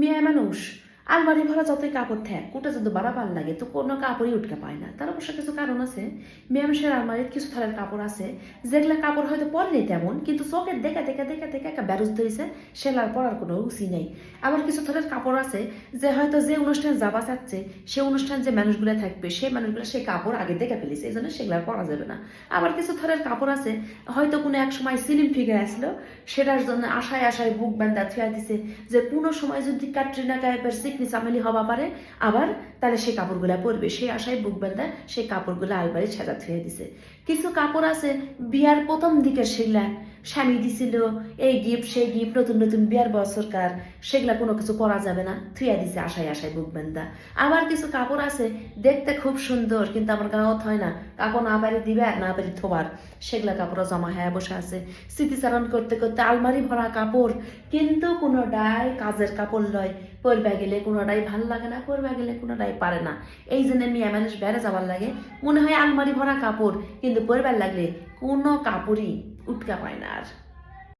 মেয়ে মানুষ আলমারি ভরা যতই কাপড় থাক ওটা যদি বাড়াবার লাগে তো কোনো কাপড়ই উঠকে পায় না। তার অবশ্য কিছু কারণ আছে। মেয়ে মানুষের আলমারির কিছু ধরনের কাপড় আছে যেগুলা কাপড় হয়তো পরেনি তেমন, কিন্তু চোখের দেখা দেখা দেখা দেখা একটা ব্যারুজ ধরেছে, সেলার পরার কোনো রুচি নেই। আবার কিছু ধরনের কাপড় আছে যে হয়তো যে অনুষ্ঠানে যাবা চাচ্ছে সে অনুষ্ঠান যে মানুষগুলো থাকবে সেই মানুষগুলো সেই কাপড় আগে দেখে ফেলিছে, এই জন্য সেগুলো পরা যাবে না। আবার কিছু ধরনের কাপড় আছে হয়তো কোনো এক সময় সিলিম ফিগার আসলো, সেটার জন্য আশায় আশায় বুক বান্ধা থুয়া দিছে যে কোনো সময় যদি ক্যাটরিনা কাইফের চিকনি চামেলি হওয়া পারে আবার তাহলে সেই কাপড়গুলা পরবে, সেই আশায় বুক বান্ধা সেই কাপড়গুলো আলমারি ছেঁচা থুয়ে দিছে। কিছু কাপড় আছে বিয়ার প্রথম দিকে সেগুলা স্বামী দিছিল এই গিফট সেই গিফট, নতুন নতুন বিয়ার বছরকার, সেগুলা কোনো কিছু করা যাবে না, থুয়া দিছে আশায় আশায় বুক বান্ধা। আবার কিছু কাপড় আছে দেখতে খুব সুন্দর কিন্তু আমার গাঁত হয় না, কাপড় না পারি দিবে আর না পারি থোবার, সেগুলা কাপড় জমা হয়ে বসে আছে স্মৃতিচারণ করতে করতে আলমারি ভরা কাপড়, কিন্তু কোনোটাই কাজের কাপড় লয়। পরবা গেলে কোনোটাই ভাল লাগে না, পরবা গেলে কোনোটাই পারে না। এই জন্য মেয়ে মানুষ বেড়ে যাবার লাগে মনে হয় আলমারি ভরা কাপড়, কিন্তু পরবার লাগলে কোনো কাপড়ই উটকা পায় না আর।